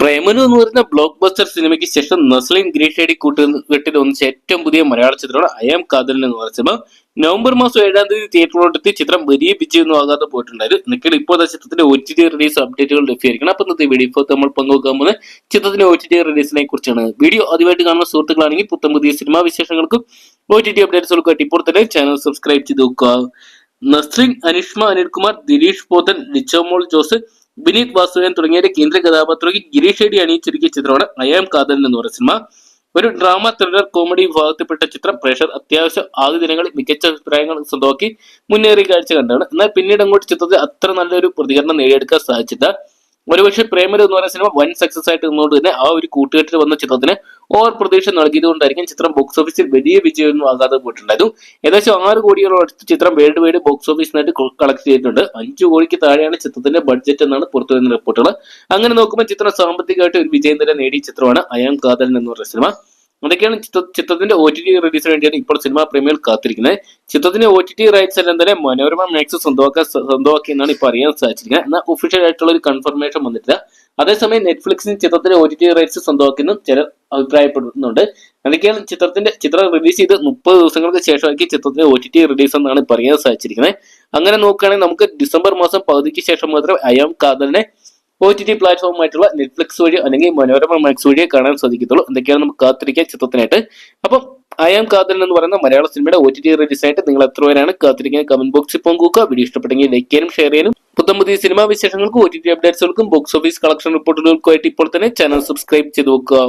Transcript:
പ്രേമനു എന്ന് പറയുന്ന block buster സിനിമയ്ക്ക് ശേഷം നസ്ലിൻ ഗ്രീഷേഡി കൂട്ടുകെട്ടിൽ ഒന്നിച്ച ഏറ്റവും പുതിയ മലയാള ചിത്രമാണ് ഐ ആം കാതലൻ എന്ന് പറയുന്ന സിനിമ. നവംബർ മാസം 7-ാം തീയതി തിയേറ്ററിലോട്ടെത്തി ചിത്രം വലിയ വിജയമൊന്നും ആകാതെ പോയിട്ടുണ്ടായിരുന്നു. നിൽക്കൽ ഇപ്പോൾ ചിത്രത്തിന്റെ OTT റിലീസ് അപ്ഡേറ്റുകൾ ലഭ്യമായിരിക്കണം. അപ്പൊ ഇന്നത്തെ വീഡിയോ ഇപ്പോൾ നമ്മൾ പങ്കുവെക്കാൻ പോകുന്നത് ചിത്രത്തിന്റെ OTT റിലീസിനെ കുറിച്ചാണ്. വീഡിയോ ആദ്യമായിട്ട് കാണുന്ന സുഹൃത്തുക്കളാണെങ്കിൽ പുത്തൻ പുതിയ സിനിമാ വിശേഷങ്ങൾക്കും OTT അപ്ഡേറ്റ്സുകൾക്കും ഇപ്പോൾ തന്നെ ചാനൽ സബ്സ്ക്രൈബ് ചെയ്ത് നോക്കുക. നസ്ലിൻ, അനിഷ്മ അനിൽകുമാർ, ദിലീഷ് പോത്തൻ, ലിച്ചോമോൾ ജോസ്, വിനീത് വാസുദേവൻ തുടങ്ങിയ കേന്ദ്ര കഥാപാത്രയ്ക്ക് ഗിരീഷ് ഷെഡി അണിയിച്ചൊരുക്കിയ ചിത്രമാണ് ഐ ആം കാതലൻ എന്ന് പറയുന്ന സിനിമ. ഒരു ഡ്രാമ ത്രില്ലർ കോമഡി വിഭാഗത്തിൽപ്പെട്ട ചിത്രം പ്രേക്ഷകർ അത്യാവശ്യം ആദ്യ ദിനങ്ങളിൽ മികച്ച അഭിപ്രായങ്ങൾ സ്വന്തമാക്കി മുന്നേറിയ കാഴ്ച കണ്ടാണ്. എന്നാൽ പിന്നീട് അങ്ങോട്ട് ചിത്രത്തിൽ അത്ര നല്ലൊരു പ്രതികരണം നേടിയെടുക്കാൻ സാധിച്ചില്ല. ഒരുപക്ഷെ പ്രേമലു എന്ന് പറയുന്ന സിനിമ വൻ സക്സസ് ആയിട്ട് നിന്നുകൊണ്ട് തന്നെ ആ ഒരു കൂട്ടുകെട്ടിൽ വന്ന ചിത്രത്തിന് ഓവർ പ്രതീക്ഷ നൽകിയതുകൊണ്ടായിരിക്കും ചിത്രം ബോക്സ് ഓഫീസിൽ വലിയ വിജയമൊന്നും ആകാതെ പോയിട്ടുണ്ടായിരുന്നു. ഏകദേശം 6 കോടിയോളം അടുത്ത് ചിത്രം വേൾഡ് വൈഡ് ബോക്സ് ഓഫീസിനായിട്ട് കളക്ട് ചെയ്തിട്ടുണ്ട്. 5 കോടിക്ക് താഴെയാണ് ചിത്രത്തിന്റെ ബഡ്ജറ്റ് എന്നാണ് പുറത്തുവരുന്ന റിപ്പോർട്ടുകൾ. അങ്ങനെ നോക്കുമ്പോൾ ചിത്രം സാമ്പത്തികമായിട്ട് ഒരു വിജയം തന്നെ നേടിയ ചിത്രമാണ് ഐ ആം കാതലൻ എന്ന് പറയുന്ന സിനിമ. അതൊക്കെയാണ് ചിത്രത്തിന്റെ OTT റിലീസിന് വേണ്ടിയാണ് ഇപ്പോൾ സിനിമാ പ്രേമികൾ കാത്തിരിക്കുന്നത്. ചിത്രത്തിന്റെ OTT റൈറ്റ്സ് എല്ലാം തന്നെ മനോരമ മാക്സ് സ്വന്തമാക്കി എന്നാണ് ഇപ്പോൾ അറിയാൻ സാധിച്ചിരിക്കുന്നത്. എന്നാൽ ഒഫീഷ്യൽ ആയിട്ടുള്ള ഒരു കൺഫർമേഷൻ വന്നിട്ടില്ല. അതേസമയം നെറ്റ്ഫ്ലിക്സിന് ചിത്രത്തിന്റെ OTT റൈറ്റ്സ് സ്വന്തമാക്കിയെന്നും ചിലർ അഭിപ്രായപ്പെടുന്നുണ്ട്. അതൊക്കെയാണ് ചിത്രം റിലീസ് ചെയ്ത് 30 ദിവസങ്ങൾക്ക് ശേഷമാക്കി ചിത്രത്തിന്റെ OTT റിലീസ് എന്നാണ് ഇപ്പോൾ അറിയാൻ സാധിച്ചിരിക്കുന്നത്. അങ്ങനെ നോക്കുകയാണെങ്കിൽ നമുക്ക് ഡിസംബർ മാസം പകുതിക്ക് ശേഷം മാത്രമേ ഐ ആം കാതലിനെ OTT പ്ലാറ്റ്ഫോമായിട്ടുള്ള നെറ്റ്ഫ്ലിക്സ് വഴി അല്ലെങ്കിൽ മനോരമ മാക്സ് വഴിയെ കാണാൻ സാധിക്കത്തുള്ളൂ. എന്തൊക്കെയാണ് നമുക്ക് കാത്തിരിക്കാൻ ചിത്രത്തിനായിട്ട്. അപ്പം ഐ ആം കാതലൻ എന്ന് പറയുന്ന മലയാള സിനിമയുടെ OTT റിലീസായിട്ട് നിങ്ങൾ എത്ര പേരാണ് കാത്തിരിക്കുന്നത് കമന്റ് ബോക്സിൽ പങ്കുവെക്കുക. വീഡിയോ ഇഷ്ടപ്പെട്ടെങ്കിൽ ലൈക്ക് ചെയ്യാനും ഷെയർ ചെയ്യാനും പുത്തം പുതിയ സിനിമാ വിശേഷങ്ങൾക്കും OTT അപ്ഡേറ്റ്സുകൾക്കും ബോക്സ് ഓഫീസ് കളക്ഷൻ റിപ്പോർട്ടുകൾക്കുമായിട്ട് ഇപ്പോൾ തന്നെ ചാനൽ സബ്സ്ക്രൈബ് ചെയ്ത് വെക്കുക.